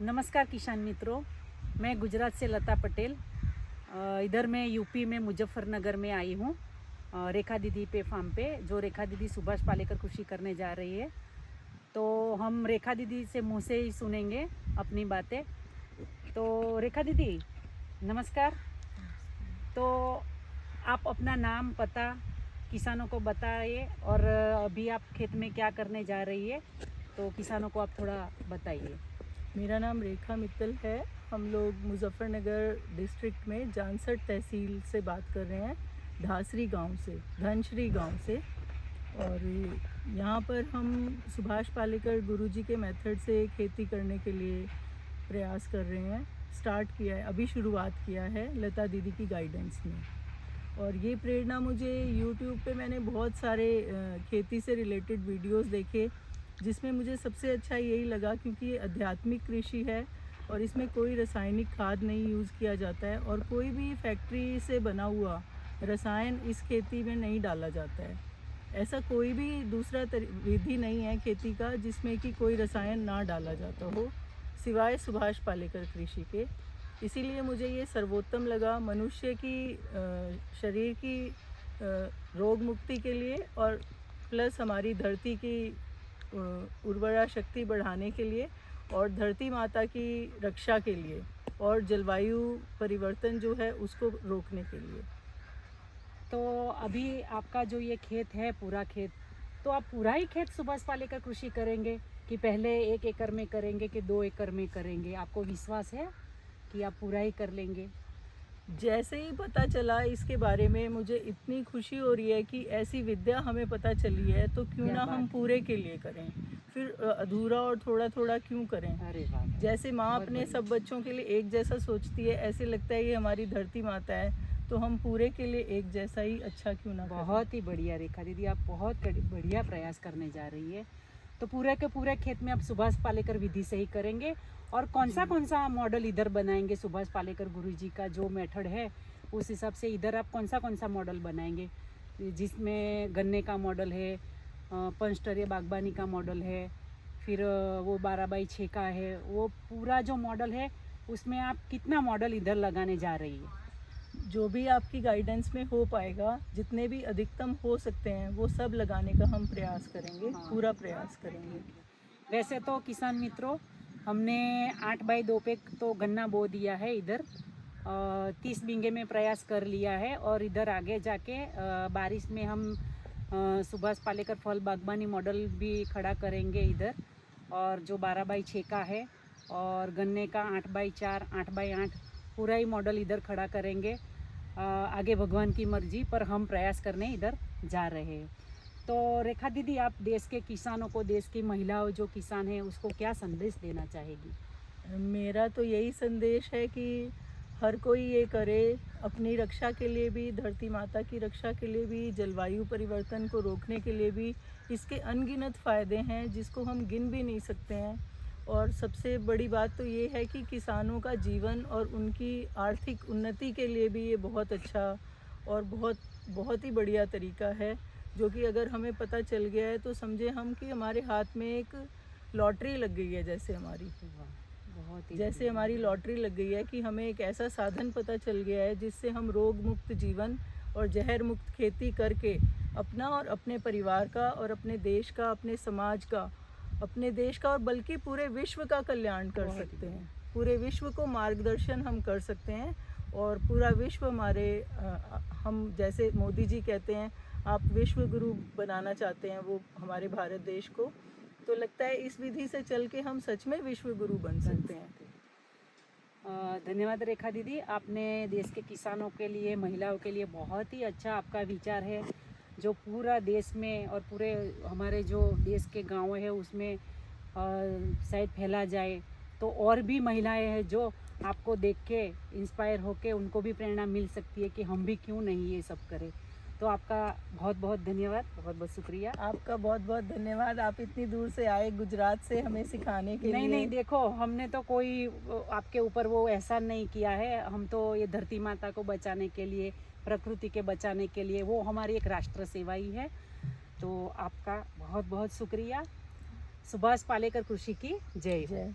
नमस्कार किसान मित्रों, मैं गुजरात से लता पटेल। इधर मैं यूपी में मुजफ्फरनगर में आई हूँ रेखा दीदी पे फार्म पे, जो रेखा दीदी सुभाष पालेकर कृषि करने जा रही है। तो हम रेखा दीदी से मुँह से ही सुनेंगे अपनी बातें। तो रेखा दीदी नमस्कार। तो आप अपना नाम पता किसानों को बताइए और अभी आप खेत में क्या करने जा रही है, तो किसानों को आप थोड़ा बताइए। मेरा नाम रेखा मित्तल है। हम लोग मुजफ्फरनगर डिस्ट्रिक्ट में जानसठ तहसील से बात कर रहे हैं, ढासरी गांव से, धनश्री गांव से। और यहाँ पर हम सुभाष पालेकर गुरुजी के मेथड से खेती करने के लिए प्रयास कर रहे हैं। स्टार्ट किया है, अभी शुरुआत किया है लता दीदी की गाइडेंस में। और ये प्रेरणा मुझे यूट्यूब पे मैंने बहुत सारे खेती से रिलेटेड वीडियोस देखे, जिसमें मुझे सबसे अच्छा यही लगा क्योंकि ये आध्यात्मिक कृषि है और इसमें कोई रासायनिक खाद नहीं यूज़ किया जाता है और कोई भी फैक्ट्री से बना हुआ रसायन इस खेती में नहीं डाला जाता है। ऐसा कोई भी दूसरा विधि नहीं है खेती का जिसमें कि कोई रसायन ना डाला जाता हो, सिवाय सुभाष पालेकर कृषि के। इसीलिए मुझे ये सर्वोत्तम लगा मनुष्य की शरीर की रोग मुक्ति के लिए और प्लस हमारी धरती की उर्वरा शक्ति बढ़ाने के लिए और धरती माता की रक्षा के लिए और जलवायु परिवर्तन जो है उसको रोकने के लिए। तो अभी आपका जो ये खेत है पूरा खेत, तो आप पूरा ही खेत सुभाष पालेकर कृषि करेंगे कि पहले 1 एकड़ में करेंगे कि 2 एकड़ में करेंगे? आपको विश्वास है कि आप पूरा ही कर लेंगे? जैसे ही पता चला इसके बारे में मुझे इतनी खुशी हो रही है कि ऐसी विद्या हमें पता चली है, तो क्यों ना हम पूरे के लिए करें, फिर अधूरा और थोड़ा थोड़ा क्यों करें। अरे वाह! जैसे माँ अपने सब बच्चों के लिए एक जैसा सोचती है, ऐसे लगता है ये हमारी धरती माता है, तो हम पूरे के लिए एक जैसा ही अच्छा क्यों ना करें। बहुत ही बढ़िया रेखा दीदी, आप बहुत बढ़िया प्रयास करने जा रही है। तो पूरे के पूरे खेत में आप सुभाष पालेकर विधि से ही करेंगे। और कौन सा मॉडल इधर बनाएंगे सुभाष पालेकर गुरुजी का जो मेथड है उस हिसाब से इधर आप कौन सा मॉडल बनाएंगे, जिसमें गन्ने का मॉडल है, पंचस्तरीय बागबानी का मॉडल है, फिर वो 12x6 का है, वो पूरा जो मॉडल है उसमें आप कितना मॉडल इधर लगाने जा रही है? जो भी आपकी गाइडेंस में हो पाएगा, जितने भी अधिकतम हो सकते हैं वो सब लगाने का हम प्रयास करेंगे। हाँ। पूरा प्रयास करेंगे। वैसे तो किसान मित्रों, हमने 8x2 पे तो गन्ना बो दिया है इधर, 30 बीघे में प्रयास कर लिया है। और इधर आगे जाके बारिश में हम सुभाष पालेकर फल बागबानी मॉडल भी खड़ा करेंगे इधर, और जो 12x6 का है और गन्ने का 8x4 8x8 पूरा ही मॉडल इधर खड़ा करेंगे। आगे भगवान की मर्जी पर हम प्रयास करने इधर जा रहे हैं। तो रेखा दीदी, आप देश के किसानों को, देश की महिलाओं जो किसान हैं उसको क्या संदेश देना चाहेगी? मेरा तो यही संदेश है कि हर कोई ये करे, अपनी रक्षा के लिए भी, धरती माता की रक्षा के लिए भी, जलवायु परिवर्तन को रोकने के लिए भी। इसके अनगिनत फ़ायदे हैं जिसको हम गिन भी नहीं सकते हैं। और सबसे बड़ी बात तो ये है कि किसानों का जीवन और उनकी आर्थिक उन्नति के लिए भी ये बहुत अच्छा और बहुत बहुत ही बढ़िया तरीका है, जो कि अगर हमें पता चल गया है तो समझे हम कि हमारे हाथ में एक लॉटरी लग गई है। जैसे हमारी लॉटरी लग गई है कि हमें एक ऐसा साधन पता चल गया है जिससे हम रोग मुक्त जीवन और जहर मुक्त खेती करके अपना और अपने परिवार का और अपने देश का, अपने समाज का, अपने देश का और बल्कि पूरे विश्व का कल्याण कर सकते हैं। पूरे विश्व को मार्गदर्शन हम कर सकते हैं और पूरा विश्व हमारे हम जैसे मोदी जी कहते हैं आप विश्व गुरु बनाना चाहते हैं वो हमारे भारत देश को, तो लगता है इस विधि से चल के हम सच में विश्व गुरु बन सकते हैं। धन्यवाद रेखा दीदी, आपने देश के किसानों के लिए, महिलाओं के लिए बहुत ही अच्छा आपका विचार है, जो पूरा देश में और पूरे हमारे जो देश के गांव है उसमें शायद फैला जाए, तो और भी महिलाएं हैं जो आपको देख के इंस्पायर होके उनको भी प्रेरणा मिल सकती है कि हम भी क्यों नहीं ये सब करें। तो आपका बहुत बहुत धन्यवाद, बहुत बहुत शुक्रिया। आपका बहुत बहुत धन्यवाद, आप इतनी दूर से आए गुजरात से हमें सिखाने के लिए। नहीं, देखो हमने तो कोई आपके ऊपर वो एहसान नहीं किया है, हम तो ये धरती माता को बचाने के लिए, प्रकृति के बचाने के लिए, वो हमारी एक राष्ट्र सेवा ही है। तो आपका बहुत बहुत शुक्रिया। सुभाष पालेकर कृषि की जय हो।